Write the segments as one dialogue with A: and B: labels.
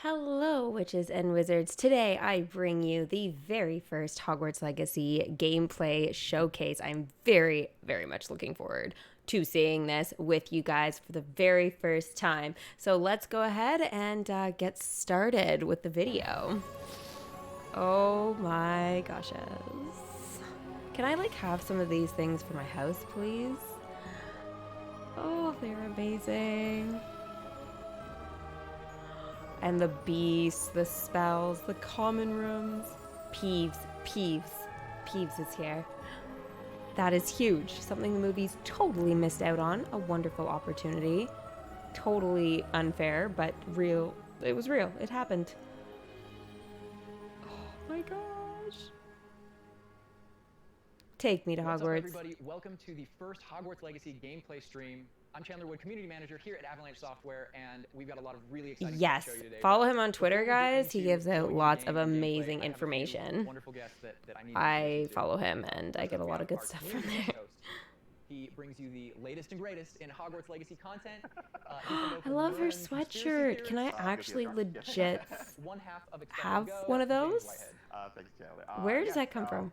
A: Hello, witches and wizards. Today I bring you the very first Hogwarts Legacy gameplay showcase. I'm very, very much looking forward to seeing this with you guys for the very first time. So let's go ahead and get started with the video. Oh my gosh. Can I have some of these things for my house, please? Oh, they're amazing. And the beasts, the spells, the common rooms. Peeves is here. That is huge. Something the movies totally missed out on. A wonderful opportunity. Totally unfair, but real. It was real. It happened. Oh my gosh. Take me to Hogwarts.
B: What's up, everybody? Welcome to the first Hogwarts Legacy gameplay stream. I'm Chandler Wood, community manager here at Avalanche Software, and we've got a lot of really exciting stuff to show you today.
A: Follow him on Twitter, guys. He gives out lots of amazing information.
B: Wonderful guests that I need
A: I follow him, and I get a lot of good stuff from there.
B: He brings you the latest and greatest in Hogwarts Legacy content.
A: I love her sweatshirt. Can I actually legit have one of those?
C: Thanks, Chandler.
A: Where does that come from?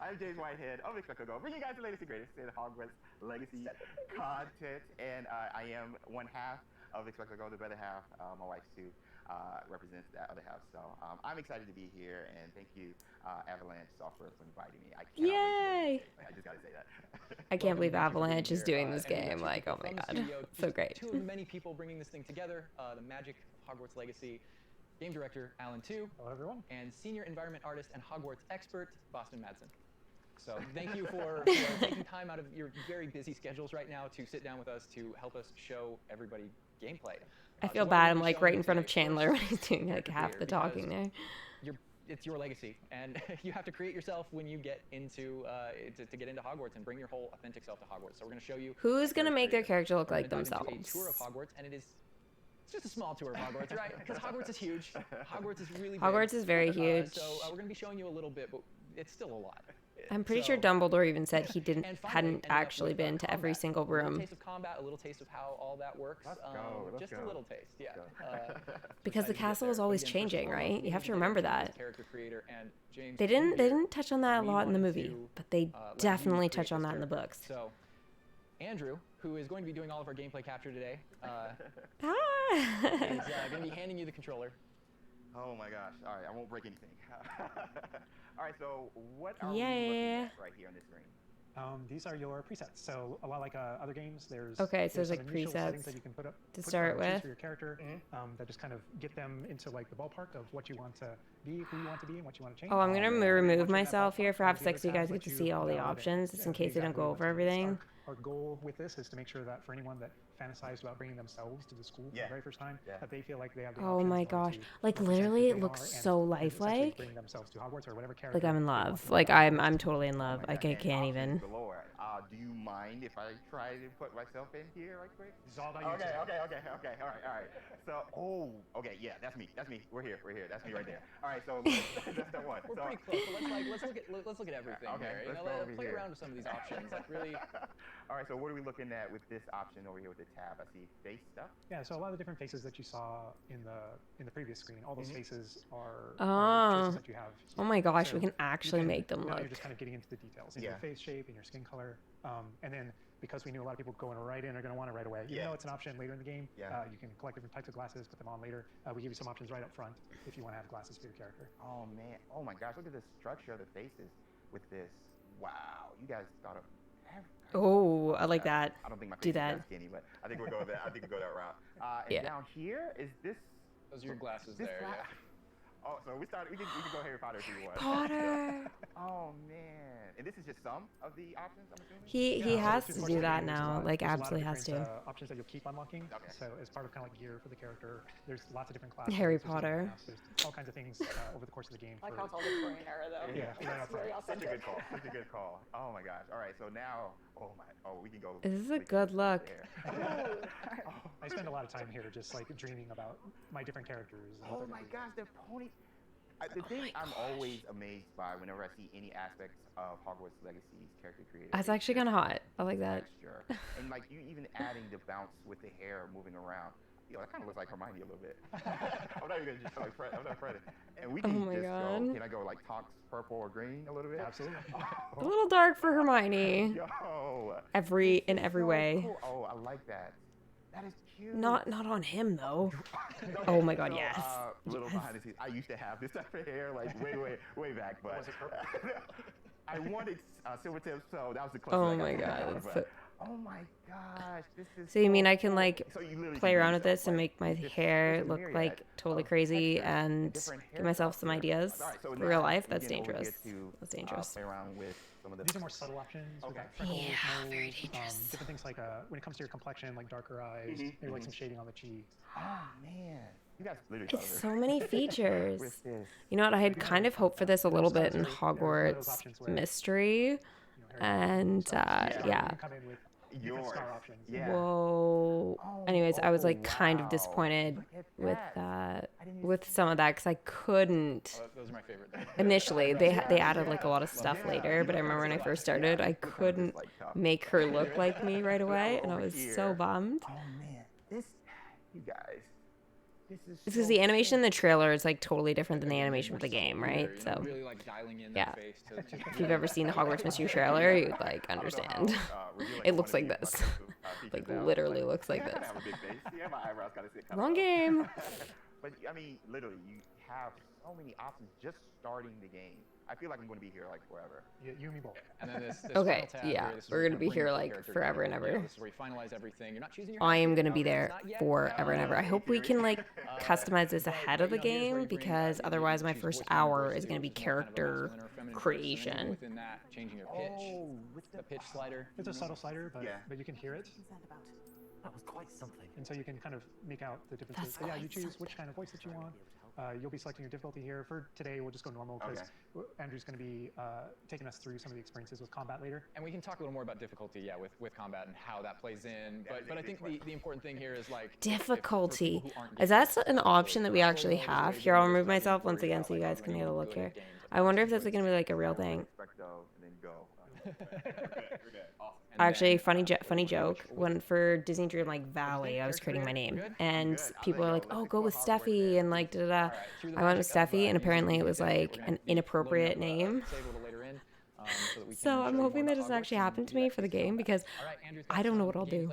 C: I'm James Whitehead of Expect Go, bringing you guys the latest and greatest in Hogwarts Legacy content, and I am one half of Expect Go, the better half. My wife Sue represents that other half, so I'm excited to be here, and thank you, Avalanche Software, for inviting me.
A: Yay!
C: I just gotta say that.
A: I can't believe Avalanche is doing this game. Like, oh my god, so great.
B: Two of the many people bringing this thing together: the magic of Hogwarts Legacy. Game director Alan Tu.
D: Hello, everyone.
B: And senior environment artist and Hogwarts expert Boston Madsen. So thank you for taking time out of your very busy schedules right now to sit down with us to help us show everybody gameplay.
A: I feel bad. I'm right in front of Chandler when he's doing half the talking there.
B: It's your legacy, and you have to create yourself when you get into to get into Hogwarts and bring your whole authentic self to Hogwarts. So we're going to show you
A: who's going to make their character look like themselves.
B: A tour of Hogwarts, and it's just a small tour of Hogwarts, right? Because Hogwarts is huge. Hogwarts is really big.
A: Hogwarts is very huge.
B: So we're going to be showing you a little bit, but it's still a lot.
A: I'm pretty sure Dumbledore even said he hadn't actually been to every single room.
B: A little taste of combat, a little taste of how all that works.
C: Let's go.
B: A little taste, yeah.
A: Because the castle is always changing, right? You have to remember that.
B: Character creator and James
A: they didn't touch on that a lot in the movie, but they definitely touch on that in the books.
B: So, Andrew, who is going to be doing all of our gameplay capture today, is going to be handing you the controller.
C: Oh my gosh. All right, I won't break anything. All right, so what are we looking at right here on this screen?
D: These are your presets. So a lot like other games, there's
A: so there's
D: some
A: like
D: initial settings
A: presets
D: that you can put
A: start with
D: for your character that just kind of get them into like the ballpark of what you want to be, who you want to be, and what you want to change.
A: Oh, I'm gonna remove myself here for half a sec so you guys get to see all the options, just in case I don't go over everything.
D: Our goal with this is to make sure that for anyone that fantasized about bringing themselves to the school for the very first time, that they feel like they have the
A: oh my gosh, like literally it looks so lifelike.
D: Bring themselves to Hogwarts or whatever character.
A: Like I'm in love. Like I'm totally in love. Like I can't even.
C: Do you mind if I try to put myself in here right quick?
D: It's all about you.
C: Okay. All right. So, yeah, that's me. We're here. That's me right there. All right, so that's the one.
B: We're pretty close. So let's look at everything.
C: Okay,
B: there.
C: let's go over
B: play
C: here.
B: around with some of these options. Like really.
C: All right, so what are we looking at with this option over here with the tab? I see face stuff.
D: Yeah, so a lot of the different faces that you saw in the previous screen, all those faces are choices that you have.
A: Oh my gosh,
D: so
A: we can actually make them look.
D: You're just kind of getting into the details, in your face shape, and your skin color, and then because we knew a lot of people going right in are going to want it right away. Even though it's an option later in the game, you can collect different types of glasses, put them on later. We give you some options right up front if you want to have glasses for your character.
C: Oh man, oh my gosh, look at the structure of the faces with this. Wow, you guys thought of everything.
A: Oh, I like that.
C: I don't think my face
A: do
C: is
A: that.
C: that skinny, but I think we'll go that. I think we'll go that route. And down here is this.
B: Those are your glasses there. Yeah.
C: Oh, so we can go Harry Potter if you want.
A: Potter.
C: Oh man, and this is just some of the options, I'm assuming.
A: He has to do that now. Like absolutely has to.
D: Options that you'll keep unlocking. Okay. So as part of kind of like gear for the character, there's lots of different classes.
A: Harry Potter.
D: There's all kinds of things over the course of the game.
E: Like how it's all Victorian era though.
D: Yeah,
E: That's really
C: Such
E: authentic.
C: a good call. Oh my gosh. All right, so now, we can go.
A: This is a good look.
D: I spend a lot of time here just like dreaming about my different characters.
C: Oh my gosh, the pony. The thing I'm always amazed by whenever I see any aspects of Hogwarts Legacy's character creator.
A: That's actually kind of hot. I like that.
C: Texture. And like you even adding the bounce with the hair moving around. That kind of looks like Hermione a little bit. I'm not not even gonna like I'm not Freddy. And we
A: Oh
C: can
A: my
C: just
A: God.
C: go. Can I go like Tonks purple or green a little bit?
D: Absolutely.
A: A little dark for Hermione.
C: Yo.
A: In every
C: so
A: way.
C: Cool. Oh, I like that. That is cute.
A: Not on him though.
C: Okay,
A: Oh my God,
C: so,
A: yes.
C: Little
A: Yes.
C: behind the scenes. I used to have this type of hair like way back, but
D: Was it purple?
C: I wanted silver tips, so that was the closest.
A: Oh
C: I got
A: my
C: to
A: God.
C: that, but- oh my gosh, this is.
A: So you mean
C: so
A: I can
C: cool.
A: like
C: So you literally
A: play
C: can do
A: around with
C: yourself,
A: this and
C: like,
A: make my
C: there's
A: hair
C: a
A: look
C: myriad
A: like totally
C: of
A: crazy
C: textures
A: and
C: different
A: give myself some
C: hairstyles here.
A: ideas
C: All right, so
A: for
C: now
A: real life?
C: we
A: That's
C: get over
A: dangerous.
C: here to,
A: That's dangerous.
C: play around with some of the.
D: These are more subtle options. We've
C: Okay.
D: got freckles,
A: Yeah,
D: moles,
A: very dangerous.
D: different things like when it comes to your complexion, like darker eyes, maybe like some shading on the cheeks.
C: Oh man, you guys literally.
A: It's
C: thought
A: so
C: of
A: many features.
C: with this.
A: You know what? I had kind of hoped for this a little bit in
D: There are those
A: Hogwarts
D: options where,
A: Mystery,
D: you know, Harry
A: and
D: Potter,
A: yeah.
D: You can come in with different
C: Yours.
D: star options.
C: Yeah.
A: Whoa. Anyways, I was like kind of
C: wow.
A: disappointed
C: Look at
A: with
C: that. I didn't even
A: with
C: see
A: some of that because I couldn't.
B: Oh, those are my favorite. things.
A: Initially, they added
C: yeah.
A: like a lot of stuff
C: Yeah.
A: later, but I remember when I first started, I couldn't make her look like me right away, and I was so bummed.
C: Oh man, this, you guys, this is.
A: It's because the animation in the trailer is like totally different than the animation of the game, right?
B: You know,
A: So
B: really like dialing in
A: yeah.
B: that face to
A: if you've ever seen the Hogwarts Mystery trailer, you'd like understand. It looks like this. Like literally looks like
C: I
A: this.
C: have a big face. Yeah, my eyebrows gotta sit kinda
A: Wrong
C: low.
A: game.
C: But I mean, literally, you have so many options just starting the game. I feel like I'm going to be here like forever.
D: You and me both.
B: And then this
A: Okay,
B: final tab
A: yeah,
B: here, this is
A: we're
B: where you
A: gonna be
B: bring
A: here
B: your
A: like
B: character
A: forever and
B: together.
A: ever.
B: Yeah, this is where you finalize everything. You're not choosing your
A: I am
B: outfit.
A: gonna be
B: It's
A: there
B: not yet.
A: forever and ever. I hope we can like customize this
B: But,
A: ahead of the
B: you know, here's where
A: game
B: you bring,
A: because
B: you
A: otherwise my
B: choose
A: first
B: voice tone,
A: hour
B: voice
A: is gonna be
B: twos, more kind of a
A: character
B: masculine or feminine voice, and then
A: creation.
B: within that, changing your pitch,
C: Oh, with
B: the pitch slider.
D: It's a subtle slider, but
C: Yeah.
D: but you can hear it,
E: That was quite something.
D: and so you can kind of make out the differences.
A: That's
D: But yeah, you
A: quite
D: choose which kind of voice that you want. You'll be selecting your difficulty here. For today, we'll just go normal because Andrew's going to be taking us through some of the experiences with combat later.
B: And we can talk a little more about difficulty, yeah, with combat and how that plays in. But I think the important thing here is like
A: Difficulty. Is that an option that we actually have? Here, I'll remove myself once again so you guys can get a look here. I wonder if that's going to be like a real thing.
C: Expecto, and then go. We're good. Awesome.
A: Actually, funny joke. When for Disney Dream like Valley, I was creating my name, and people are like, "Oh, go with Steffi," and like da da. I went with Steffi, and apparently it was like an inappropriate name. So I'm hoping that doesn't actually happen to me for the game because I don't know what I'll do.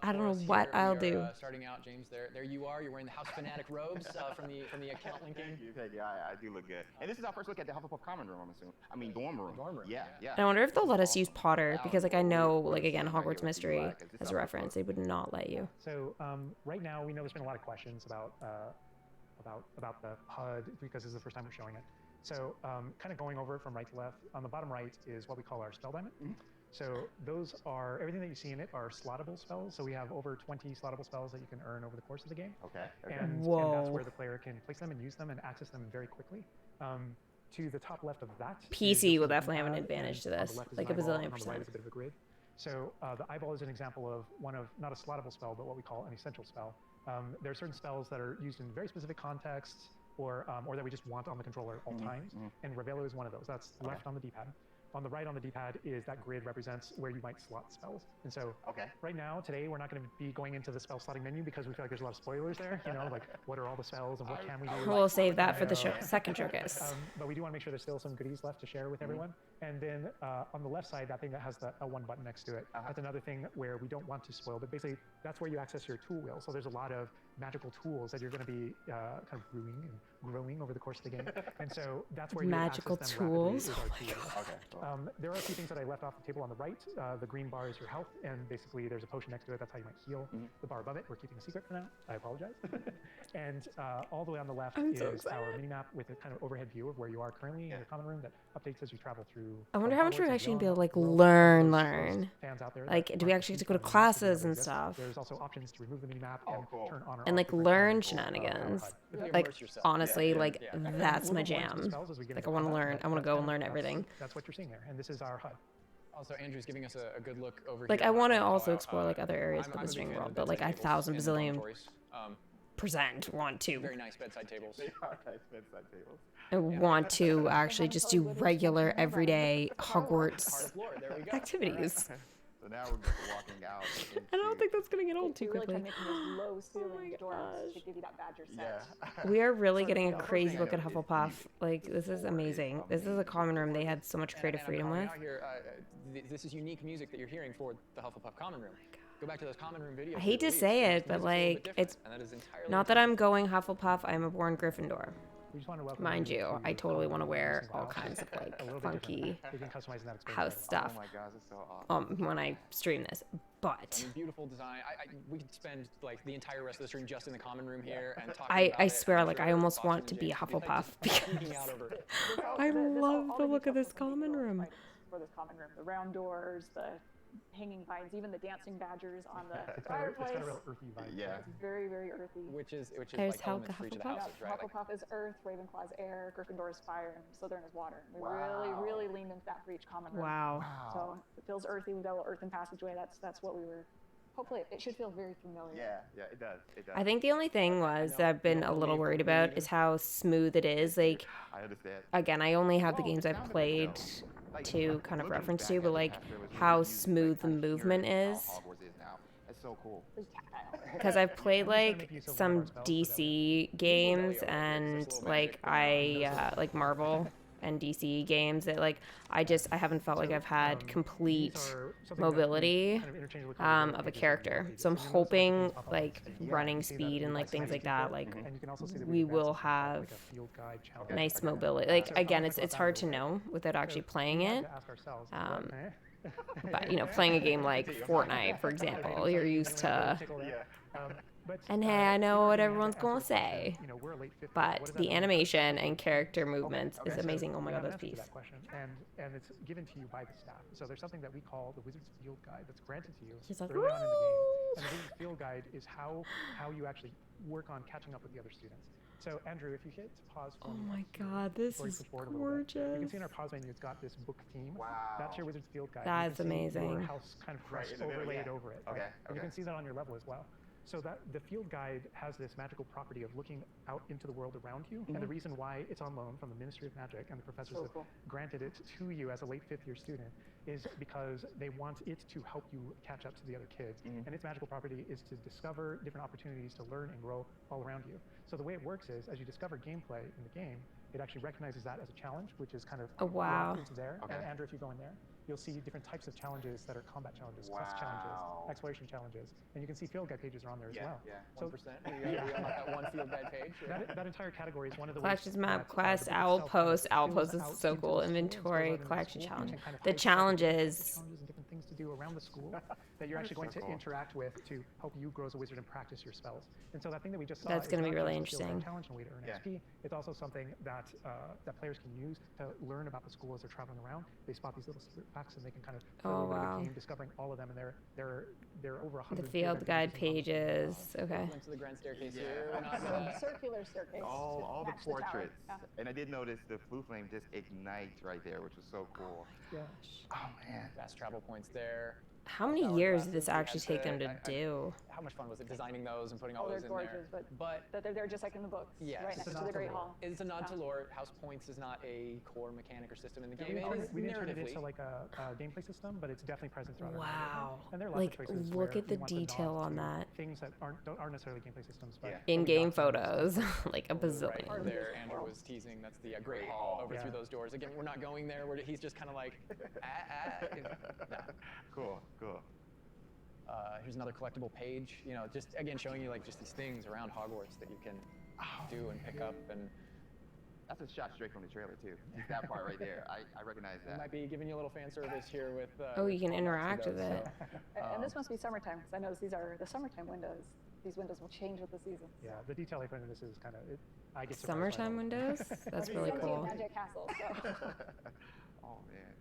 A: I don't know what I'll do.
B: Starting out, James. There you are. You're wearing the House Fanatic robes from the account linking.
C: Thank you. I do look good. And this is our first look at the Hufflepuff common room, I'm assuming. I mean, dorm room. Yeah.
A: And I wonder if they'll let us use Potter because like I know like again Hogwarts Mystery as a reference, they would not let you.
D: So right now, we know there's been a lot of questions about the HUD because this is the first time we're showing it. So kind of going over it from right to left, on the bottom right is what we call our spell diamond. So those are, everything that you see in it are slottable spells. So we have over 20 slottable spells that you can earn over the course of the game.
C: Okay.
D: And that's where the player can place them and use them and access them very quickly. To the top left of that,
A: PC will definitely have an advantage to this, like a bazillion
D: percent. On the right
A: percent.
D: is a bit of a grid. So the eyeball is an example of one of, not a slottable spell, but what we call an essential spell. There are certain spells that are used in very specific contexts or that we just want on the controller at all times, and Revelio is one of those. That's left on the D-pad. On the right on the D-pad is that grid represents where you might slot spells. And so right now, today, we're not going to be going into the spell slotting menu because we feel like there's a lot of spoilers there, you know, like what are all the spells and what can we do.
A: We'll save that for the second showcase.
D: But we do want to make sure there's still some goodies left to share with everyone. And then on the left side, that thing that has the L1 button next to it, that's another thing where we don't want to spoil, but basically that's where you access your tool wheel. So there's a lot of magical tools that you're going to be kind of brewing and growing over the course of the game. And so that's where
A: Magical
D: you access them
A: tools?
D: rapidly is our tool wheel. There are a few things that I left off the table on the right. The green bar is your health, and basically there's a potion next to it. That's how you might heal. The bar above it, we're keeping a secret for now. I apologize. And all the way on the left is our mini-map with a kind of overhead view of where you are currently in your common room that updates as you travel through.
A: I wonder how much we're
D: Hogwarts and
A: actually gonna be able to
D: beyond.
A: like learn.
D: Fans out there
A: Like,
D: that
A: do we
D: aren't
A: actually get to go to
D: familiar with
A: classes
D: the
A: and
D: exist.
A: stuff?
D: There's also options to remove the mini-map and turn on or
A: And
D: off
A: like
D: different
A: learn
D: kinds of,
A: shenanigans.
D: HUD.
A: Like honestly, like that's my
D: We'll go into the
A: jam.
D: spells as we get
A: Like I
D: into
A: want to
D: combat,
A: learn.
D: but
A: I want to
D: that's
A: go and
D: kind
A: learn
D: of-
A: everything.
D: That's what you're seeing there, and this is our HUD.
B: Also, Andrew's giving us a good look over
A: Like
B: here.
A: I want to
B: how,
A: also explore like other areas
B: I'm
A: of
B: a
A: the
B: big
A: string
B: fan of
A: world,
B: the
A: but like
B: bedside
A: a thousand
B: tables in
A: bazillion
B: dormitories.
A: percent want to.
B: Very nice bedside tables.
C: They are nice bedside tables.
A: I want to actually just do regular everyday
B: Heart
A: Hogwarts
B: of Lore, there we go.
A: activities.
C: So So now we're just walking out.
A: I don't think that's gonna get old too
F: We really
A: quickly.
F: kind of making those low ceiling
A: my
F: doors
A: gosh.
F: to give you that badger set.
C: Yeah.
A: We are really
C: So,
A: getting
C: you
A: a
C: know, the
A: crazy
C: first
A: look
C: thing
A: at
C: I know
A: Hufflepuff.
C: is
A: Like, this is amazing. This is a common room they had so much creative freedom with.
B: Out here, this is unique music that you're hearing for the Hufflepuff Common Room. Go back to those Common Room videos.
A: I hate to say it, but like, it's not that I'm going Hufflepuff. I'm a born Gryffindor.
D: We just want to welcome
A: Mind you,
D: to
A: I totally want to wear
D: Listen
A: all
D: Loud.
A: kinds of
D: A
A: like
D: little bit
A: funky
D: different. We've been customizing that experience
A: house
D: a lot.
A: stuff
C: Oh my gosh, it's so awesome.
A: when I stream this. But
B: Beautiful design. We could spend like the entire rest of the stream just in the Common Room here and talking
A: I
B: about it.
A: swear,
B: I'm
A: like,
B: sure
A: I almost
B: Boston
A: want
B: and
A: to be a
B: James would be, like,
A: Hufflepuff
B: just freaking
A: because
B: out over it.
A: I love
F: all
A: the
F: the
A: look of
F: details
A: this
F: that we
A: common
F: built
A: room.
F: items for this common room. The round doors, the hanging vines, even the dancing badgers on the
D: It's
F: fireplace.
D: got a real earthy vibe.
C: Yeah.
F: It's very, very earthy.
B: Which is
A: There's
B: like
A: Helga
B: elements for each of the
A: Hufflepuff.
B: houses, right? Like,
F: Hufflepuff is earth, Ravenclaw is air, Gryffindor is fire, and Slytherin is water. We
C: Wow.
F: really leaned into that for each common room.
A: Wow.
F: So it feels earthy. We've got a little earthen passageway. That's what we were. Hopefully, it should feel very familiar.
C: Yeah, it does. It does.
A: I think the only thing was that I've been a little worried about is how smooth it is. Like,
C: I understand.
A: again, I only have the
C: Well,
A: games
C: it
A: I've
C: sounded
A: played
C: like,
A: to kind of
C: looking
A: reference
C: back
A: to,
C: at
A: but
C: the
A: like
C: past, there was
A: how
C: music,
A: smooth the
C: kind of
A: movement
C: hearing
A: is.
C: how Hogwarts is now. It's so cool.
F: It's tactile.
A: Because I've played
D: I'm just gonna
A: like
D: make use of one of
A: some
D: our spells for that
A: DC games and like like Marvel and DC games that like I haven't felt like I've had complete mobility of a character. So I'm hoping like running speed and like things like that, like we will have nice mobility. Like again, it's hard to know without actually playing it. But you know, playing a game like Fortnite, for example, you're used to. And hey, I know what everyone's gonna say, but the animation and character movements is amazing. Oh my god, those pieces.
D: And it's given to you by the staff. So there's something that we call the Wizard's Field Guide that's granted to you
A: He's like,
D: early on in the game.
A: "Woo!"
D: And the Wizard's Field Guide is how you actually work on catching up with the other students. So Andrew, if you hit pause for
A: Oh
D: me,
A: my god, this
D: or you
A: is
D: push forward a little bit, you can
A: gorgeous.
D: see in our pause menu it's got this book theme.
C: Wow.
D: That's your Wizard's Field Guide.
A: That's
D: You can see your
A: amazing.
D: house kind of
C: Right in the middle,
D: overlaid
C: yeah.
D: over it.
C: Okay,
D: right? And you
C: okay.
D: can see that on your level as well. So that the field guide has this magical property of looking out into the world around you. And the reason why it's on loan from the Ministry of Magic and the professors
F: So
D: have
F: cool.
D: granted it to you as a late fifth-year student is because they want it to help you catch up to the other kids. And its magical property is to discover different opportunities to learn and grow all around you. So the way it works is, as you discover gameplay in the game, it actually recognizes that as a challenge, which is kind of
A: Oh, wow.
D: it's there.
C: Okay.
D: And Andrew, if you go in there, you'll see different types of challenges that are combat challenges, quest challenges,
C: Wow.
D: exploration challenges, and you can see field guide pages are on there as well.
C: Yeah.
D: So
B: 1%. We got that one field guide page.
D: that entire category is one of the
A: Collections
D: ways
A: map,
D: that,
A: quest,
D: the book
A: Owl
D: itself kind of
A: Post. Owl
D: fills
A: Post is
D: out
A: so
D: into
A: cool.
D: the school and
A: Inventory,
D: goes out into the
A: collection
D: school.
A: challenge.
D: You can kind of
A: The
D: hide
A: challenges.
D: challenges and different things to do around the school that you're actually going to interact with to help you grow as a wizard and practice your spells. And so that thing that we just saw
A: That's
D: is
A: gonna be
D: not
A: really
D: just a field guide
A: interesting.
D: challenge and a way to earn
C: Yeah.
D: XP. It's also something that that players can use to learn about the school as they're traveling around. They spot these little secret facts and they can kind of go
A: Oh,
D: over
A: wow.
D: the game, discovering all of them, and they're over 100.
A: The field guide pages. Okay.
B: Went to the grand staircase
C: Yeah.
B: here. We're not gonna-
F: Circular staircase.
C: All the
F: match tower.
C: portraits.
F: Yeah.
C: And I did notice the blue flame just ignites right there, which was so cool.
D: Yeah.
C: Oh man.
B: fast travel points there.
A: How many
B: Tower
A: years did
B: glasses,
A: this
B: we had
A: actually take them to do?
B: How much fun was it designing those and putting all
F: Oh, they're
B: those in
F: gorgeous,
B: there?
F: but they're there just like in the books.
B: Yes.
F: Right
B: It's
F: next
D: a
F: to
D: nod
F: the
D: to
F: Great
D: lore.
F: Hall.
B: It's a nod to
F: Yeah.
B: lore. House points is not a core mechanic or system in the
D: Yeah,
B: game.
D: we didn't turn it
B: narratively.
D: into like a gameplay system, but it's definitely present throughout. our
A: Wow.
D: game. And there are lots
A: Like,
D: of choices
A: look
D: where
A: at the
D: you want to
A: detail
D: nod
A: on
D: to
A: that.
D: Things that aren't necessarily gameplay systems, but
C: Yeah.
A: In-game
D: but we got to
A: photos, like a
B: Right
A: bazillion.
B: there, Andrew was teasing. That's the Great Hall over through those doors. Again, we're not going there. He's just kind of like, nah.
C: Cool.
B: Here's another collectible page. You know, just again showing you like just these things around Hogwarts that you can do and pick up. And
C: That's a shot straight from the trailer too. Just that part right there. I recognize
B: we
C: that.
B: might be giving you a little fan service here with.
A: Oh, you can
B: with
A: interact
B: those,
A: with it.
F: And this must be summertime, because I noticed these are the summertime windows. These windows will change with the season.
D: Yeah, the detail I put in this is kind of I get surprised by
A: Summertime
D: all.
A: windows? That's really
F: It's
A: cool.
F: Magic Castle. So.
C: Oh man.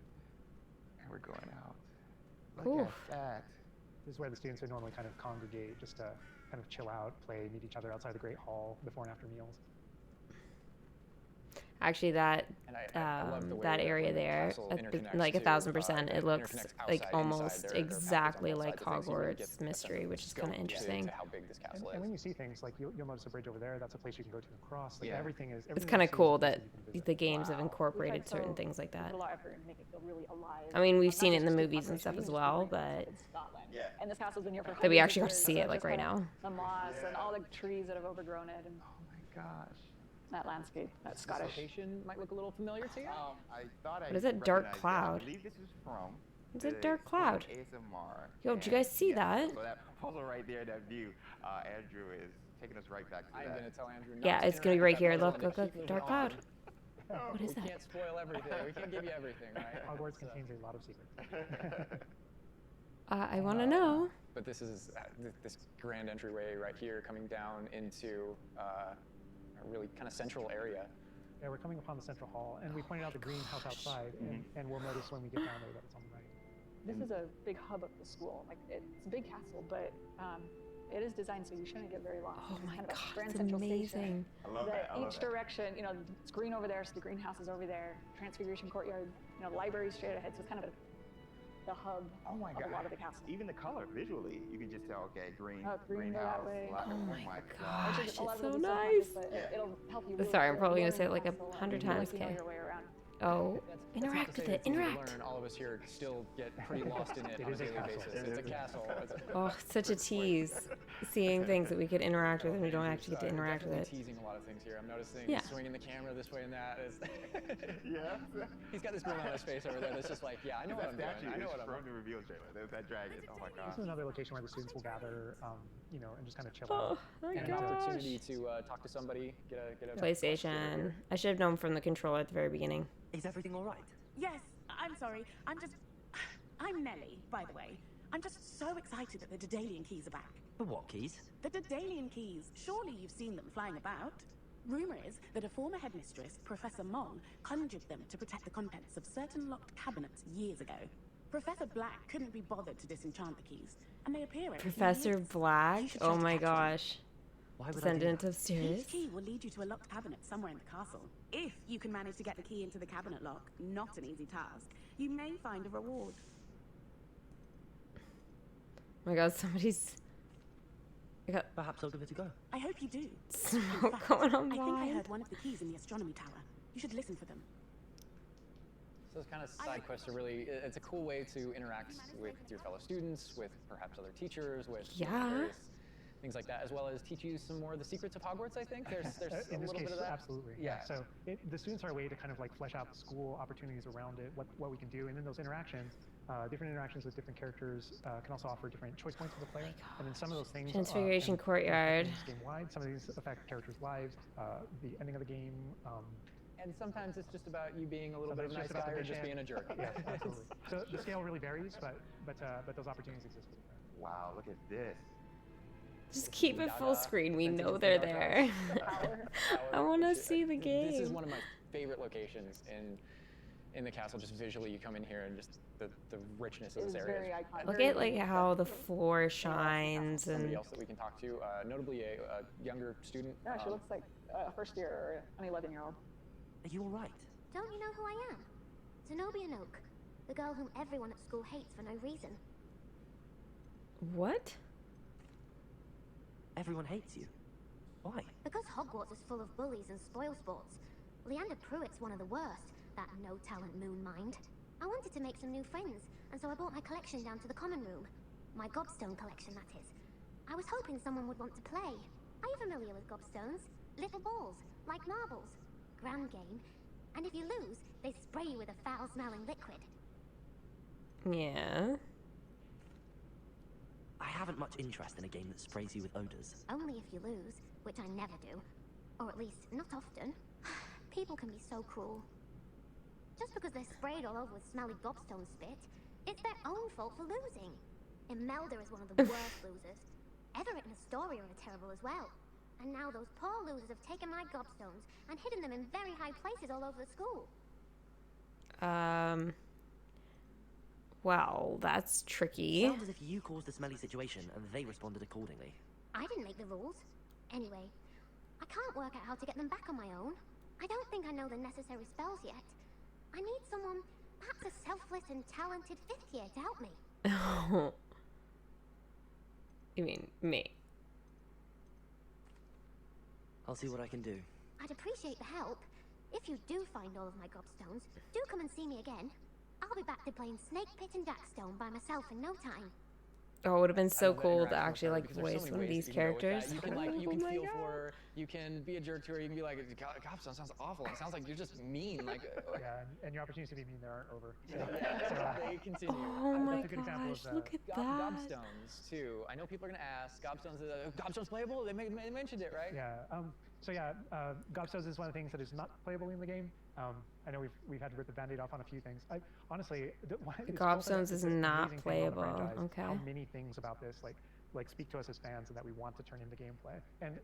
C: And we're going out.
A: Ooh.
C: Look at that.
D: This is where the students would normally kind of congregate just to kind of chill out, play, meet each other outside the Great Hall before and after meals.
A: Actually, that
B: And I love the way
A: that
B: that
A: area
B: when the
A: there,
B: castle interconnects
A: like
B: to,
A: 1,000%, it looks
B: interconnects
A: like
B: outside,
A: almost
B: inside. There are
A: exactly
B: pathways on
A: like
B: both sides of things. You really get
A: Hogwarts
B: a sense
A: Mystery,
B: of
A: which is
B: scope
A: kind of interesting.
B: to how big this castle
D: And
B: is.
D: when you see things, like you'll notice a bridge over there, that's a place you can go to and cross. Like
B: Yeah.
D: everything is.
A: It's
D: everything
A: kind
D: you
A: of
D: see is a
A: cool
D: place
A: that
D: you can visit.
A: the games have
F: Wow.
A: incorporated
F: We tried
A: certain
F: so-
A: things like that.
F: Put a lot of effort and make it feel really alive.
A: I mean, we've
F: Not
A: seen it
F: just
A: in the
F: keep
A: movies
F: on
A: and stuff
F: screen,
A: as
F: just
A: well,
F: keep bringing
A: but
F: us in Scotland.
C: Yeah.
F: And this castle's been here for
A: that we
F: hundreds
A: actually
F: of
A: get to
F: years,
A: see
F: so
A: it like
F: just
A: right
F: kinda
A: now.
F: The moss and
C: Yeah.
F: all the trees that have overgrown it, and
B: Oh my gosh.
F: that landscape, that
B: This
F: Scottish.
B: location might look a little familiar to you.
C: I thought I
A: What is that dark
C: recognized it.
A: cloud?
C: I believe this is from.
A: It's a
C: the
A: dark
C: School
A: cloud.
C: of ASMR.
A: Yo, did you
C: And
A: guys see that?
C: So that puzzle right there, that view, Andrew is taking us right back to
B: I'm
C: that.
B: going to tell Andrew not
A: Yeah,
B: to
A: it's gonna be
B: interact
A: right
B: with
A: here.
B: that
A: Look,
B: puzzle
A: look,
B: and
A: look,
B: keep moving
A: dark
B: on.
A: cloud. What is
B: We
A: that?
B: can't spoil everything. We can't give you everything, right?
D: Hogwarts
B: So-
D: contains a lot of secrets.
A: I want to know.
B: But this is this grand entryway right here coming down into a really kind of central area.
D: Yeah, we're coming upon the central hall, and we pointed out the greenhouse outside, and we'll notice when we get down there that it's on the right.
F: This is a big hub of the school. Like it's a big castle, but it is designed so you shouldn't get very lost.
A: Oh
F: It's
A: my
F: kind of a
A: god,
F: grand
A: it's
F: central
A: amazing.
F: station.
C: I love that. I love
F: Each
C: that.
F: direction, you know, it's green over there, so the greenhouse is over there. Transfiguration courtyard, you know, library straight ahead. So it's kind of the hub
C: Oh my
F: of
C: god.
F: a lot of the castle.
C: Even the color visually, you can just tell. Okay, green.
F: Green go that
C: greenhouse.
F: way.
C: Lot-
A: Oh my
C: gosh.
A: gosh,
F: A lot
A: it's
F: of
A: so
F: it is
A: nice.
F: subconscious, but it'll help you. Really
A: Sorry, I'm
F: feel
A: probably
F: you're
A: gonna say it
F: in
A: like
F: the
A: 100
F: castle and
A: times,
F: feel like you know
A: okay.
F: your way around.
A: Oh,
B: That's
A: interact
B: not to
A: with
B: say
A: it.
B: it's easy to
A: Interact.
B: learn. All of us here still get pretty lost in it
D: It
B: on a
D: is a
B: daily
D: castle.
B: basis.
C: It
B: It's a
C: is a
B: castle.
A: Oh, such a tease. Seeing things that we could interact with and we don't actually get to interact with
B: Definitely
A: it.
B: teasing a lot of things here. I'm noticing
A: Yeah.
B: swinging the camera this way and that.
C: Yeah.
B: He's got this grin on his face over there that's just like, yeah, I know what
C: That
B: I'm doing.
C: statue
B: I know
C: is
B: what I'm
C: from
B: doing.
C: the reveal trailer. There's that dragon. Oh my
D: This
C: god.
D: is another location where the students will gather, you know, and just kind of chill out.
A: Oh my
B: And an
A: gosh.
B: opportunity to talk to somebody, get a
A: PlayStation. I should have known from the controller at the very beginning.
E: Is everything all right?
G: Yes, I'm sorry. I'm Nellie, by the way. I'm just so excited that the Daedalian keys are back.
E: The what keys?
G: The Daedalian keys. Surely you've seen them flying about. Rumor is that a former headmistress, Professor Mong, conjured them to protect the contents of certain locked cabinets years ago. Professor Black couldn't be bothered to disenchant the keys, and they appear every few
A: Professor
G: years.
A: Black?
G: You should try
A: Oh
G: to
A: my
G: catch them.
A: gosh.
E: Why would I
A: Send
E: do
A: it into
E: that?
A: upstairs.
G: Each key will lead you to a locked cabinet somewhere in the castle. If you can manage to get the key into the cabinet lock, not an easy task, you may find a reward.
A: Oh my god, somebody's. I got
E: Perhaps I'll give it a go.
G: I hope you do. In
A: smoke
G: fact,
A: going
G: I think I
A: online.
G: heard one of the keys in the astronomy tower. You should listen for them.
B: So those kind of side quests are really, it's a cool way to interact with your fellow students, with perhaps other teachers, with
A: Yeah.
B: various things like that, as well as teach you some more of the secrets of Hogwarts, I think. There's a
D: In this
B: little
D: case,
B: bit of that.
D: absolutely.
B: Yeah.
D: So the students are a way to kind of like flesh out school opportunities around it, what we can do, and then those interactions, different interactions with different characters can also offer different choice points for the player. And then some of those things.
A: Transfiguration
D: can
A: Courtyard.
D: affect game wide. Some of these affect characters' lives, the ending of the game.
B: And sometimes it's just about you being a little bit of a nice
D: Sometimes just about
B: guy
D: the
B: or just
D: mission.
B: being a jerk.
D: Yeah, absolutely. So the scale really varies, but those opportunities exist.
C: Wow, look at this.
A: Just keep it full
B: Dada,
A: screen. We
B: sentence
A: know
B: to
A: they're
B: Dada.
A: there. I want to
B: Which is-
A: see the
B: This is
A: game.
B: one of my favorite locations in the castle. Just visually, you come in here and just the richness of
F: It
B: this
F: is
B: area.
F: very
B: is-
F: iconic.
A: Look
F: Very
A: at like
F: unique.
A: how the floor shines
B: Somebody
A: and
B: else that we can talk to, notably a younger student.
F: Yeah, she looks like a first year or an 11-year-old.
E: Are you all right?
H: Don't you know who I am? Zenobia Noak, the girl whom everyone at school hates for no reason.
A: what?
E: Everyone hates you. Why?
H: Because Hogwarts is full of bullies and spoilsports. Leander Pruitt's one of the worst, that no-talent moon mind. I wanted to make some new friends, and so I brought my collection down to the common room. My gobstone collection, that is. I was hoping someone would want to play. Are you familiar with gobstones? Little balls, like marbles. Grand game. And if you lose, they spray you with a foul-smelling liquid.
A: Yeah.
E: I haven't much interest in a game that sprays you with odors.
H: Only if you lose, which I never do. Or at least, not often. People can be so cruel. Just because they're sprayed all over with smelly gobstone spit, it's their own fault for losing. Imelda is one of the worst losers. Everett and Astoria are terrible as well. And now those poor losers have taken my gobstones and hidden them in very high places all over the school.
A: Well, that's tricky.
E: Sounds as if you caused the smelly situation and they responded accordingly.
H: I didn't make the rules. Anyway, I can't work out how to get them back on my own. I don't think I know the necessary spells yet. I need someone, perhaps a selfless and talented 5th year to help me.
A: You mean me?
E: I'll see what I can do.
H: I'd appreciate the help. If you do find all of my gobstones, do come and see me again. I'll be back to playing Snake Pit and Jackstone by myself in no time.
A: Oh, it would have been so
B: love that
A: cool to
B: interaction with
A: actually
B: her,
A: like
B: because there's
A: voice
B: so
A: one
B: many
A: of
B: ways
A: these
B: you can go with that.
A: characters.
B: You can like you
A: Oh
B: can
A: my
B: feel
A: God.
B: for her. You can be a jerk to her. You can be like, Gobstone sounds awful. It sounds like you're just mean. Like
D: Yeah, and your opportunities to be mean there aren't over. So,
B: they continue.
A: Oh my
D: that's a good example
A: gosh,
D: of,
A: look at that.
B: Gobstones too. I know people are gonna ask. Gobstones playable? They mentioned it, right?
D: yeah. Gobstones is one of the things that is not playable in the game. I know we've had to rip the Band-Aid off on a few things. Honestly,
A: Gobstones is not playable. Okay.
D: How many things about this like speak to us as fans and that we want to turn into gameplay.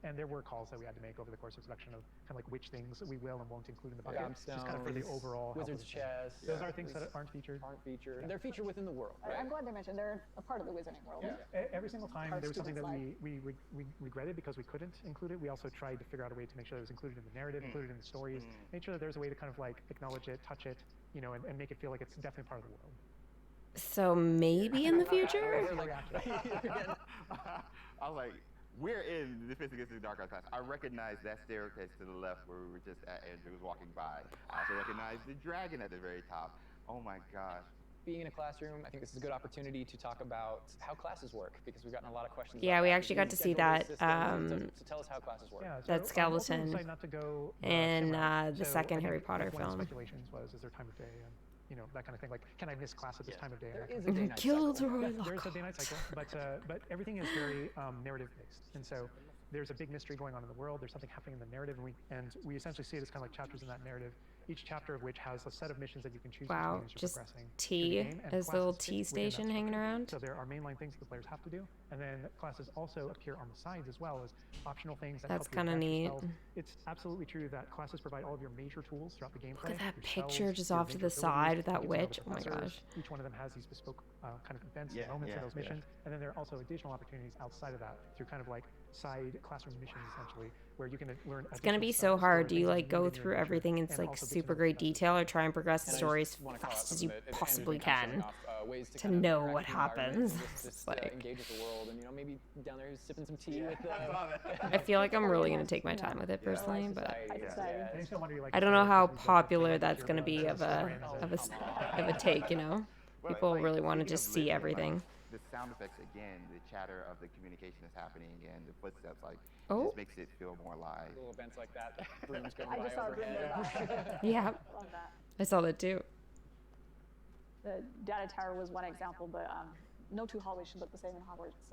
D: And there were calls that we had to make over the course of selection of kind of like which things we will and won't include in the bucket. Just kind of for the overall health of
B: Wizard's
D: the game.
B: Chess.
D: Those are things that aren't featured.
B: Yeah. They're featured within the world. Right?
F: I'm glad they mentioned they're a part of the wizarding world.
D: Yeah. Every single time
F: Part
D: there was something that
F: students'
D: we regretted because we couldn't include it. We also tried to figure out a way to make sure that it was included in the narrative, included in the stories, make sure that there's a way to kind of like acknowledge it, touch it, and make it feel like it's definitely part of the world.
A: So maybe in the future?
C: I was like, we're in Defense Against the Dark Arts class. I recognize that staircase to the left where we were just at. Andrew was walking by. I also recognize the dragon at the very top. Oh my gosh.
B: Being in a classroom, I think this is a good opportunity to talk about how classes work, because we've gotten a lot of questions.
A: Yeah,
B: about
A: we
B: that.
A: actually got to see
B: Schedule-based
A: that,
B: systems. So tell us how classes work.
D: Yeah,
A: that skeleton
D: not to go,
A: in the
D: So
A: second
D: I think
A: Harry Potter
D: one of the
A: film.
D: speculations was, is there time of day and that kind of thing. Like, can I miss class at this time of day?
B: There
D: And
B: is
D: that
B: a
D: kind
B: day-night
A: Killed
B: cycle.
A: Roy
D: There's a day-night cycle, but everything is very narrative based, and so there's a big mystery going on in the world. There's something happening in the narrative, and we essentially see it as kind of like chapters in that narrative. Each chapter of which has a set of missions that you can choose
A: Wow,
D: between as you're
A: just
D: progressing through the
A: tea
D: game, and
A: as the little
D: classes fit
A: tea
D: within that
A: station hanging
D: structure.
A: around.
D: So there are mainline things that the players have to do, and then classes also appear on the sides as well as optional things that
A: That's
D: help you
A: kinda
D: advance
A: neat.
D: yourself. It's absolutely true that classes provide all of your major tools throughout the gameplay.
A: Look at that
D: your
A: picture
D: spells,
A: just
D: your
A: off to
D: major
A: the side with that
D: abilities, you can
A: witch.
D: get
A: Oh my
D: professors.
A: gosh.
D: Each one of them has these bespoke kind of events
C: Yeah,
D: and moments
C: yeah,
D: in those
C: yeah.
D: missions, and then there are also additional opportunities outside of that through kind of like side classroom missions essentially, where you can learn.
A: It's gonna be so hard. Do you like go through everything in like super great detail, or try and progress the
B: And I
A: story as
B: just wanna call out
A: fast as
B: something
A: you
B: that Andrew's
A: possibly
B: been kind of
A: can?
B: showing off, ways
A: to
B: kind of
A: know
B: interact
A: what
B: with the environment
A: happens.
B: and
A: It's
B: just
A: like-
B: engage with the world, and maybe down there sipping some tea with
A: I feel like I'm really gonna take my time with it personally, but I don't know how popular that's gonna be of a take. People really want to just see everything.
C: The sound effects again, the chatter of the communication that's happening, and the footsteps,
A: Oh.
C: just makes it feel more live.
B: little events like that. Brooms going
F: I
B: by
F: just saw a broom
B: overhead.
F: go by.
A: Yeah,
F: Love that.
A: I saw that too.
F: The data tower was one example, but no two hallways should look the same in Hogwarts.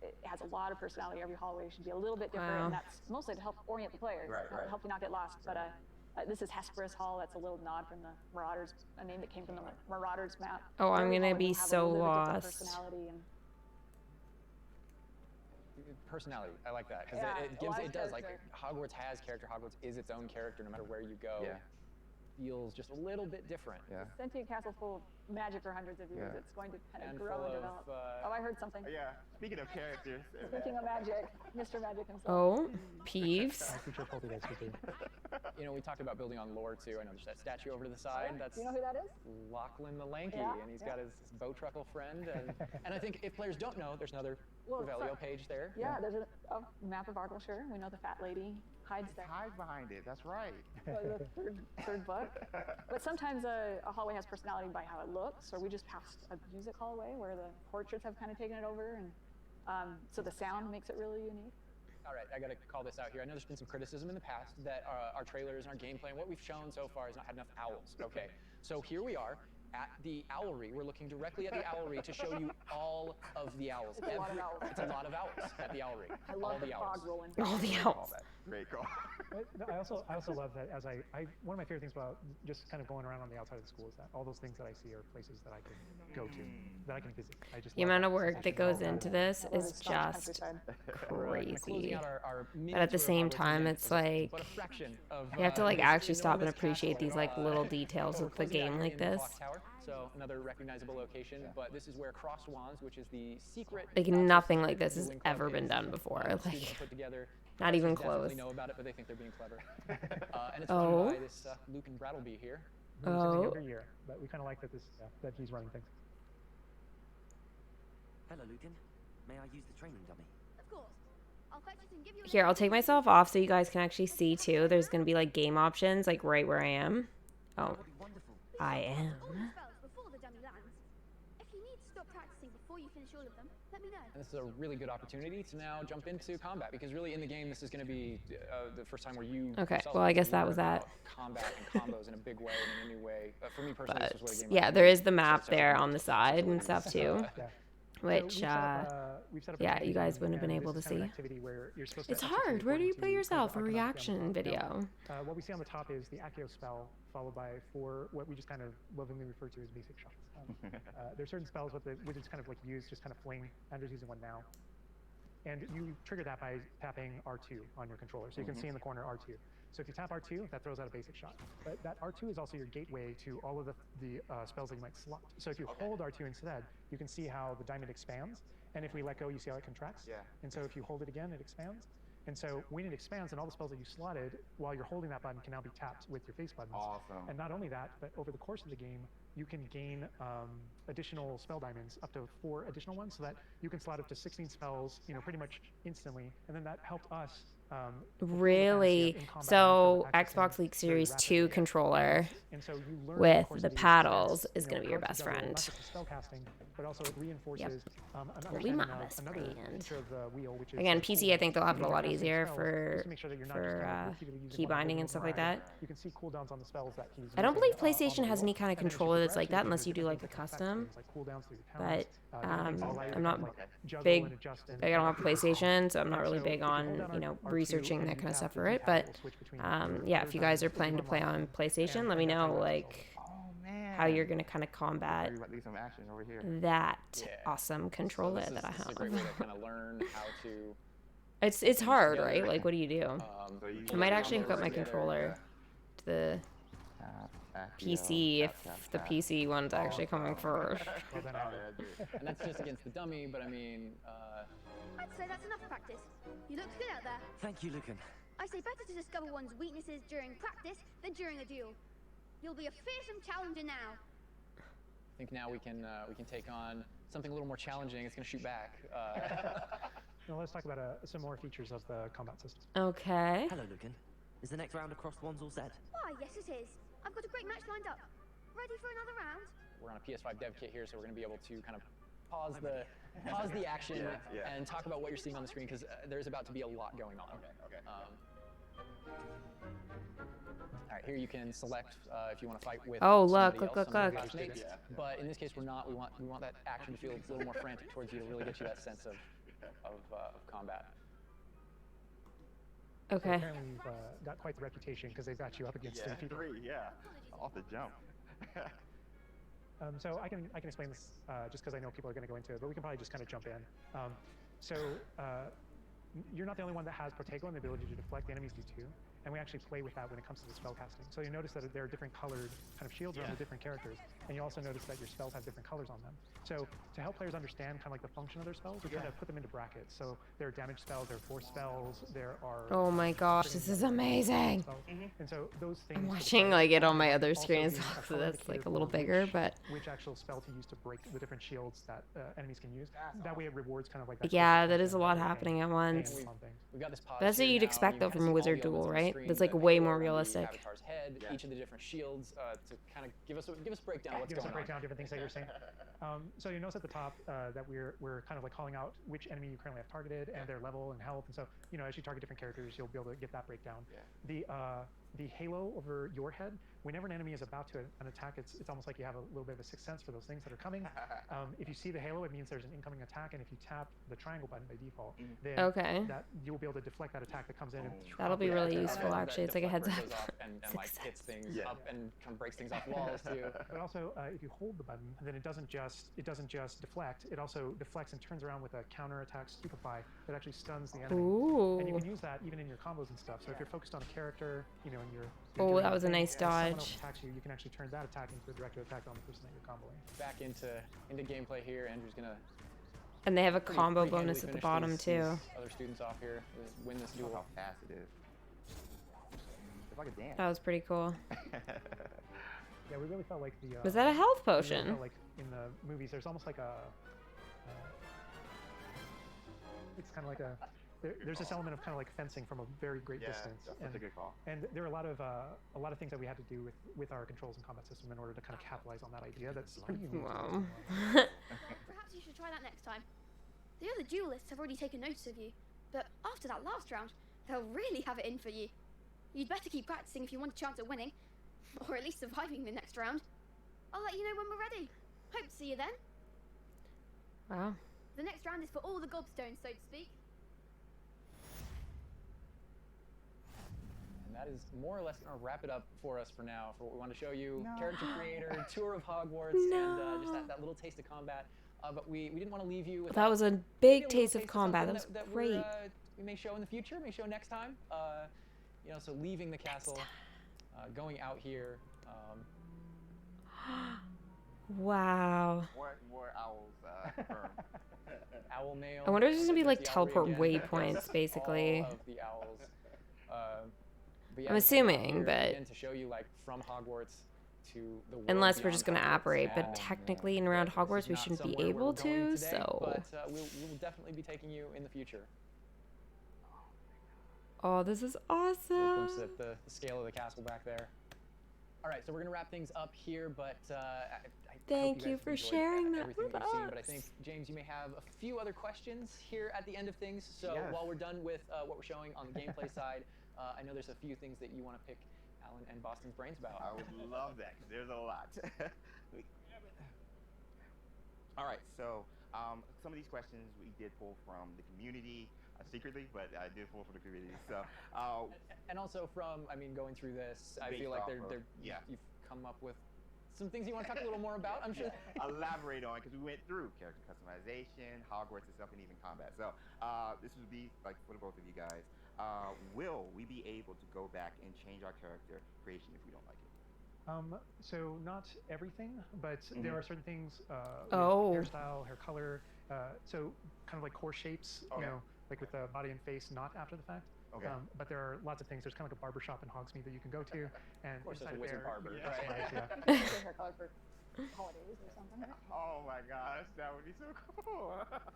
F: It has a lot of personality. Every hallway should be a little bit different,
A: Wow.
F: and that's mostly to help orient the player, help you not get lost. But this is Hesperus Hall. That's a little nod from the Marauders, a name that came from the Marauders map.
A: Oh, I'm
F: Every
A: gonna
F: hallway
A: be
F: will have a
A: so
F: little bit different
A: lost.
F: personality and
B: Personality, I like that, because
F: Yeah,
B: it
F: a lot of
B: does like
F: character.
B: Hogwarts has character. Hogwarts is its own character, no matter where you go.
C: Yeah.
B: Feels just a little bit different.
C: Yeah.
F: sentient castle full of magic for hundreds of years.
C: Yeah.
F: It's going to kind
B: And
F: of grow
B: full
F: and
B: of,
F: develop. Oh, I heard something.
C: Yeah. Speaking of characters.
F: Speaking of magic, Mr. Magic himself.
A: Oh, Peeves.
B: We talked about building on lore too. I know there's that statue over to the side. That's
F: Do you know who that is?
B: Lachlan the Lanky,
F: Yeah,
B: and he's
F: yeah.
B: got his Bowtruckle friend. And I think if players don't know, there's another
F: Well,
B: Revelio page there.
F: Yeah, there's a map of Argyllshire. We know the fat lady hides there.
C: Hides behind it. That's right.
F: The third book. But sometimes a hallway has personality by how it looks, or we just passed a music hallway where the portraits have kind of taken it over, and so the sound makes it really unique.
B: All right, I got to call this out here. I know there's been some criticism in the past that our trailers and our gameplay and what we've shown so far has not had enough owls. Okay, so here we are at the Allery. We're looking directly at the Allery to show you all of the owls.
F: It's a lot of owls.
B: It's a lot of owls at the Allery.
F: I
B: all
F: love the
B: owls.
F: fog rolling.
A: All the owls.
C: Great call.
D: I also love that as one of my favorite things about just kind of going around on the outside of the school is that all those things that I see are places that I can go to, that I can visit. I just
A: The
D: love
A: amount of
D: that
A: work that goes
D: sensation.
A: into this
F: I love
A: is
F: the Scottish
A: just
F: countryside.
B: Closing
A: crazy.
B: out our
A: But at the same time, it's like you have to like actually stop and appreciate these like little details of the game like this.
B: So another recognizable location, but this is where Crossed Wands, which is the secret
A: Like nothing like this has ever been done before.
B: Students
A: Like
B: put together
A: Not even
B: definitely
A: close.
B: know about it, but they think they're being clever. And it's
A: Oh.
B: run by this Lucan Brattleby here.
D: Who's in a
A: Oh.
D: younger year, but we kind of like that that he's running things.
E: Hello, Lucan. May I use the training dummy?
H: Of course. I'll fetch it and give you a
A: Here, I'll take myself off so you guys can actually see too. There's gonna be like game options, like right where I am. Oh,
E: That'll be wonderful.
A: I am.
H: all the spells before the dummy lands. If you need to stop practicing before you finish all of them, let me know.
B: And this is a really good opportunity to now jump into combat, because really in the game this is going to be the first time where you
A: Okay,
B: yourself
A: well, I
B: get to
A: guess that
B: learn
A: was that.
B: about combat and combos in a big way and in a new way. For me personally,
A: But
B: this was what a game
A: yeah,
B: like
A: there
B: me
A: is the map
B: started
A: there
B: to
A: on the side and stuff too,
D: Yeah.
A: which
D: We've set up a
A: yeah,
D: training
A: you guys
D: dummy,
A: wouldn't have been
D: and
A: able
D: this
A: to
D: is kind of an
A: see.
D: activity where you're supposed
A: It's
D: to execute
A: hard. Where do you
D: according
A: play
D: to
A: yourself
D: kind
A: a
D: of the icon up
A: reaction
D: on the
A: video?
D: What we see on the top is the Accio spell, followed by 4 what we just kind of lovingly refer to as basic shots. There's certain spells what the wizards kind of like use, just kind of fling. Andrew's using one now. And you trigger that by tapping R2 on your controller. So you can see in the corner R2. So if you tap R2, that throws out a basic shot. But that R2 is also your gateway to all of the spells that you might slot. So if you hold R2 instead, you can see how the diamond expands. And if we let go, you see how it contracts.
C: Yeah.
D: And so if you hold it again, it expands. And so when it expands, and all the spells that you slotted while you're holding that button can now be tapped with your face buttons.
C: Awesome.
D: And not only that, but over the course of the game, you can gain additional spell diamonds, up to 4 additional ones, so that you can slot up to 16 spells, pretty much instantly. And then that helped us.
A: Really? So Xbox League Series 2 controller with the paddles is going to be your best friend.
D: But also it reinforces
A: Will be my best friend. Again, PC, I think they'll have it a lot easier for key binding and stuff like that.
D: You can see cooldowns on the spells that he's
A: I don't believe PlayStation has any kind of controller that's like that unless you do like the custom. But I'm not big. I don't have PlayStation, so I'm not really big on researching that kind of stuff for it. But yeah, if you guys are planning to play on PlayStation, let me know like how you're gonna kind of combat that awesome controller that I have.
B: This is a great way to kind of learn how to.
A: It's hard, right? Like, what do you do? I might actually hook up my controller to the PC if the PC one's actually coming first.
B: And that's just against the dummy, but I mean.
H: I'd say that's enough practice. You look good out there.
E: Thank you, Lucan.
H: I say better to discover one's weaknesses during practice than during a duel. You'll be a fearsome challenger now.
B: I think now we can take on something a little more challenging. It's going to shoot back.
D: Now let's talk about some more features of the combat system.
A: Okay.
E: Hello, Lucan. Is the next round of crossed wands all set?
H: Why, yes it is. I've got a great match lined up. Ready for another round?
B: We're on a PS5 dev kit here, so we're going to be able to kind of pause the action and talk about what you're seeing on the screen, because there's about to be a lot going on.
C: Okay.
B: All right, here you can select if you want to fight with.
A: Oh,
B: somebody
A: look,
B: else,
A: look,
B: some of your
A: look.
B: classmates. But in this case, we're not. We want that action to feel a little more frantic towards you to really get you that sense of combat.
D: So
A: Okay.
D: apparently you've got quite the reputation because they've got you up against 3 people.
C: 3, off the jump.
D: So I can explain this just because I know people are going to go into it, but we can probably just kind of jump in. You're not the only one that has Protego and the ability to deflect. The enemies do too. And we actually play with that when it comes to the spell casting. So you notice that there are different colored kind of shields around the different characters. And you also notice that your spells have different colors on them. So to help players understand kind of like the function of their spells, we try to put them into brackets. So there are damage spells, there are force spells, there are...
A: Oh my gosh, this is amazing.
D: And so those things...
A: I'm watching like it on my other screen as well, so that's like a little bigger, but...
D: Which actual spell to use to break the different shields that enemies can use. That way it rewards kind of like...
A: Yeah, that is a lot happening at once.
B: We've got this pause
A: That's what
B: here
A: you'd
B: now,
A: expect
B: and
A: though
B: you
A: from
B: can
A: a
B: see all
A: wizard
B: the elements
A: duel,
B: on the
A: right?
B: screen
A: That's like
B: that
A: way
B: appear
A: more
B: around the
A: realistic.
B: avatar's head, each of the different shields to kind of give us a breakdown of what's
D: Give us a
B: going
D: breakdown of different things that you're saying. So you notice at the top that we're kind of like calling out which enemy you currently have targeted and their level and health. And so, as you target different characters, you'll be able to get that breakdown. The halo over your head, whenever an enemy is about to an attack, it's almost like you have a little bit of a sixth sense for those things that are coming. If you see the halo, it means there's an incoming attack, and if you tap the triangle button by default, then that you'll be able to deflect that attack that comes in.
A: That'll be really useful, actually. It's like a heads up.
B: And like hits things up and kind of breaks things off walls too.
D: But also, if you hold the button, then it doesn't just deflect. It also deflects and turns around with a counter attack stupefy that actually stuns the enemy.
A: Ooh.
D: And you can use that even in your combos and stuff. So if you're focused on a character, and you're
A: oh, that was a nice
D: someone else
A: dodge.
D: attacks you, you can actually turn that attack into a direct attack on the person that you're comboing.
B: Back into gameplay here. Andrew's gonna
A: And they have a
B: pretty
A: combo
B: handily
A: bonus at the
B: finish
A: bottom
B: these
A: too.
B: other students off here, win this
C: Look
B: duel.
C: how fast it is. It's like a dance.
A: That was pretty cool.
D: Yeah, we really felt like the.
A: Was that a health
D: we really
A: potion?
D: felt like in the movies, there's almost like a. It's kind of like a. There's this element of kind of like fencing from a very great distance.
C: That's such a good call.
D: And there are a lot of things that we had to do with our controls and combat system in order to kind of capitalize on that idea. That's pretty unique.
A: Wow.
I: Perhaps you should try that next time. The other duelists have already taken notice of you, but after that last round, they'll really have it in for you. You'd better keep practicing if you want a chance at winning, or at least surviving the next round. I'll let you know when we're ready. Hope to see you then.
A: Wow.
I: The next round is for all the gobstones, so to speak.
B: And that is more or less going to wrap it up for us for now, for what we want to show you. Character creator, tour of Hogwarts, and just that little taste of combat. But we didn't want to leave you with
A: That was a
B: maybe
A: big
B: little
A: taste of combat. That was
B: that
A: great.
B: we may show in the future, may show next time. So leaving the castle, going out here.
A: Wow.
C: More owls.
B: Owl mail.
A: I wonder if there's gonna be like
B: There's the
A: teleport
B: Allery again.
A: waypoints, basically.
B: All of the owls. But yeah,
A: I'm
B: just going out
A: assuming,
B: here
A: but-
B: again to show you like from Hogwarts to the world
A: Unless we're
B: beyond
A: just gonna
B: Hogwarts.
A: operate, but
B: And,
A: technically in around
B: this
A: Hogwarts
B: is
A: we
B: not
A: shouldn't be
B: somewhere where
A: able
B: we're going
A: to,
B: today,
A: so.
B: But we will definitely be taking you in the future.
A: Oh, this is
B: A glimpse
A: awesome.
B: at the scale of the castle back there. All right, so we're gonna wrap things up here, but I
A: Thank
B: hope
A: you
B: guys
A: for
B: have enjoyed
A: sharing that
B: everything
A: with
B: that you've seen. But I
A: us.
B: think James, you may have a few other questions here at the end of things. So
C: Yes.
B: while we're done with what we're showing on the gameplay side, I know there's a few things that you want to pick Alan and Boston's brains about.
C: I would love that because there's a lot. All right, so some of these questions we did pull from the community secretly, but I did pull from the community. So
B: And also from, going through this, I feel like
C: Based off of-
B: you've come up with some things you want to talk a little more about. I'm sure.
C: elaborate on because we went through character customization, Hogwarts itself, and even combat. So this would be like for the both of you guys. Will we be able to go back and change our character creation if we don't like it?
D: So not everything, but there are certain things.
A: Oh.
D: Hairstyle, hair color. So kind of like core shapes.
C: Okay.
D: You know, like with the body and face, not after the fact.
C: Okay.
D: But there are lots of things. There's kind of like a barber shop in Hogsmeade that you can go to, and
B: Of course, there's
D: inside
B: a wizard
D: there,
B: barber,
D: that's
B: right?
D: right, yeah.
F: You can hair color for holidays or something, right?
C: Oh my gosh, that would be so cool.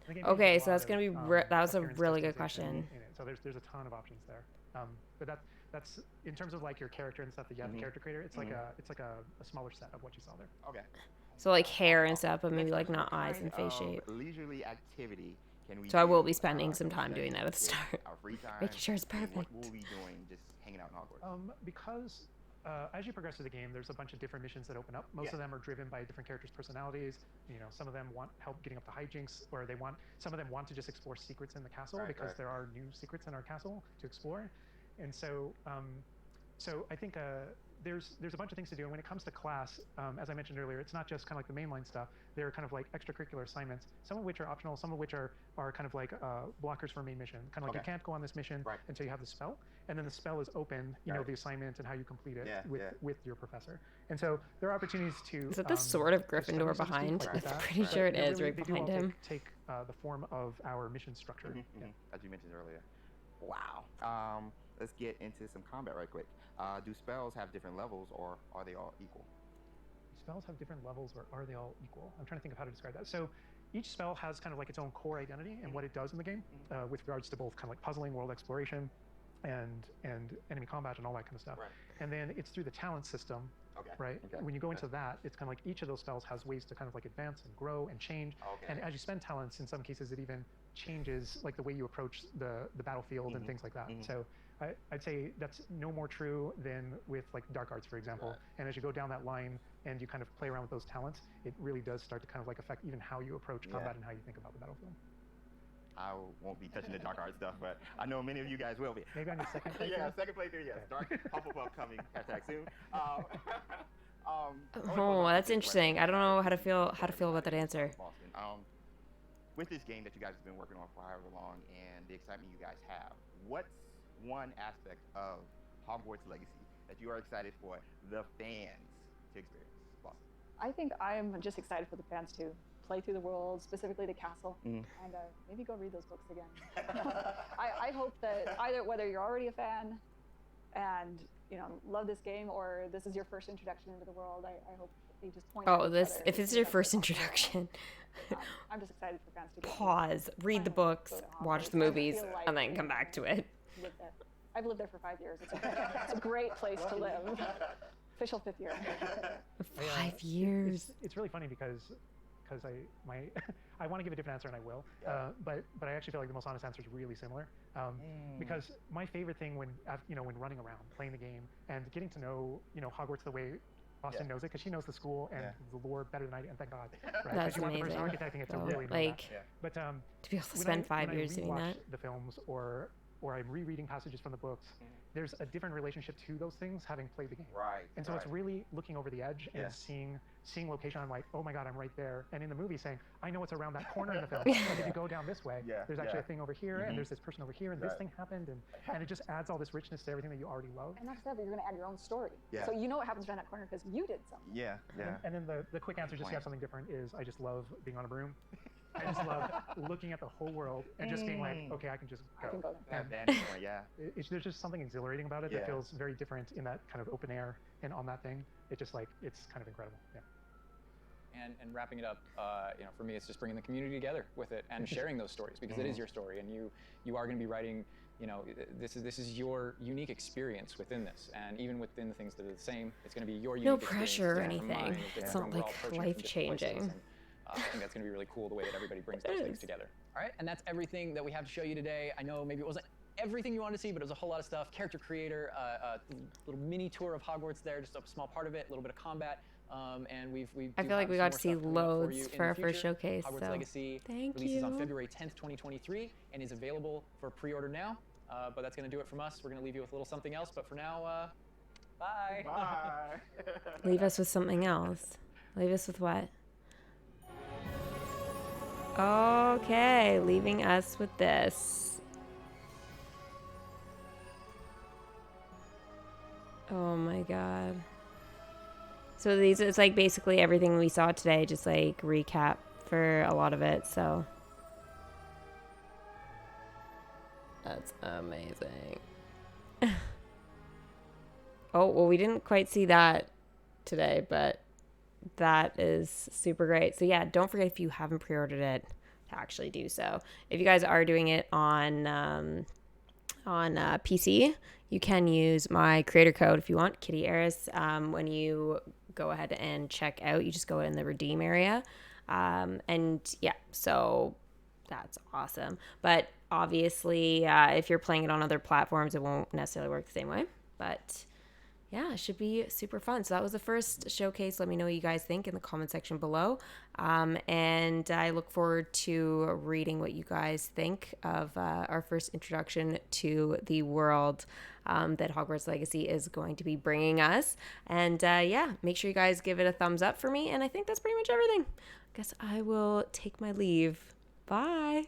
D: The game
A: Okay,
D: has a
A: so that's
D: lot
A: gonna be
D: of,
A: that was a
D: appearance
A: really good
D: customization
A: question.
D: in it. So there's a ton of options there. But that's in terms of like your character and stuff that you have the character creator. It's like a smaller set of what you saw there.
C: Okay.
A: So like hair and stuff, but maybe like not
C: What
A: eyes
C: kind
A: and face
C: of
A: shape.
C: Leisurely activity can we
A: So I will
C: do,
A: be spending some
C: to
A: time doing
C: spend
A: that at the
C: with
A: start.
C: Our free time.
A: Making sure it's
C: and
A: perfect.
C: What will we be doing just hanging out in Hogwarts?
D: Because as you progress through the game, there's a bunch of different missions that open up. Most of them are driven by different characters' personalities. You know, some of them want help getting up the hijinks, or some of them want to just explore secrets in the castle because there are new secrets in our castle to explore. And so, so I think there's a bunch of things to do. And when it comes to class, as I mentioned earlier, it's not just kind of like the mainline stuff. There are kind of like extracurricular assignments, some of which are optional, some of which are kind of like blockers for main mission. Kind of like you can't go on this mission until you have the spell, and then the spell is open. You know the assignment and how you complete it with your professor. And so there are opportunities to.
A: Is that the sword of Gryffindor behind? I'm pretty sure it is right behind him.
D: Take the form of our mission structure.
C: As you mentioned earlier. Wow. Let's get into some combat right quick. Do spells have different levels, or are they all equal?
D: Spells have different levels, or are they all equal? I'm trying to think of how to describe that. So each spell has kind of like its own core identity and what it does in the game with regards to both kind of like puzzling, world exploration, and enemy combat and all that kind of stuff.
C: Right.
D: And then it's through the talent system, right?
C: Okay.
D: When you go into that, it's kind of like each of those spells has ways to kind of like advance and grow and change.
C: Okay.
D: And as you spend talents, in some cases, it even changes like the way you approach the battlefield and things like that. So I'd say that's no more true than with like dark arts, for example. And as you go down that line and you kind of play around with those talents, it really does start to kind of like affect even how you approach combat and how you think about the battlefield.
C: I won't be touching the dark art stuff, but I know many of you guys will be.
D: Maybe on your second playthrough?
C: Yeah, second playthrough, yes. Dark Hufflepuff coming, hashtag soon.
A: Oh, that's interesting. I don't know how to feel about that answer.
C: Boston. With this game that you guys have been working on for however long and the excitement you guys have, what's one aspect of Hogwarts Legacy that you are excited for the fans to experience? Boston.
F: I think I'm just excited for the fans to play through the world, specifically the castle, and maybe go read those books again. I hope that whether you're already a fan and love this game, or this is your first introduction into the world, I hope you just point out
A: if it's your first introduction,
F: I'm just excited for fans to
A: pause, read the books, watch the movies, and then come back to it.
F: I've lived there for 5 years. It's a great place to live. Official 5th year.
A: 5 years.
D: It's really funny because I want to give a different answer, and I will. But I actually feel like the most honest answer is really similar. Because my favorite thing when running around, playing the game, and getting to know Hogwarts the way Austin knows it, because she knows the school and the lore better than I do, and thank God. Right?
A: That's
D: you
A: amazing.
D: Want the person architecting it to really know that. But
A: to be able to spend 5 years doing that.
D: The films or I'm rereading passages from the books, there's a different relationship to those things having played the game.
C: Right.
D: And so it's really looking over the edge and seeing location. I'm like, oh my God, I'm right there. And in the movie saying, I know what's around that corner in the film. And if you go down this way, there's actually a thing over here, and there's this person over here, and this thing happened. And it just adds all this richness to everything that you already love.
F: And that's that, but you're going to add your own story. So you know what happens around that corner because you did something.
D: And then the quick answer, just to have something different, is I just love being on a broom. I just love looking at the whole world and just being like, okay, I can just go.
F: I can go
D: there. There's just something exhilarating about it that feels very different in that kind of open air and on that thing. It's just it's kind of incredible.
B: And wrapping it up, for me, it's just bringing the community together with it and sharing those stories, because it is your story, and you are going to be writing. This is your unique experience within this, and even within the things that are the same, it's going to be your unique experience.
A: No pressure or anything. It's not like life-changing.
B: I think that's going to be really cool, the way that everybody brings those things together. All right, and that's everything that we have to show you today. I know maybe it wasn't everything you wanted to see, but it was a whole lot of stuff. Character creator, a little mini tour of Hogwarts there, just a small part of it, a little bit of combat. And
A: I feel like we got to see loads for our first showcase.
B: Hogwarts Legacy releases on February 10th, 2023, and is available for pre-order now. But that's going to do it from us. We're going to leave you with a little something else. But for now, bye.
C: Bye.
A: Leave us with something else. Leave us with what? Okay, leaving us with this. Oh my God. So it's like basically everything we saw today, just like recap for a lot of it, so. That's amazing. Oh, well, we didn't quite see that today, but that is super great. So yeah, don't forget, if you haven't pre-ordered it, to actually do so. If you guys are doing it on PC, you can use my creator code if you want, Kittyarris. When you go ahead and check out, you just go in the redeem area, and yeah, so that's awesome. But obviously, if you're playing it on other platforms, it won't necessarily work the same way, but yeah, it should be super fun. So that was the first showcase. Let me know what you guys think in the comment section below. And I look forward to reading what you guys think of our first introduction to the world that Hogwarts Legacy is going to be bringing us. And yeah, make sure you guys give it a thumbs up for me. And I think that's pretty much everything. I guess I will take my leave. Bye.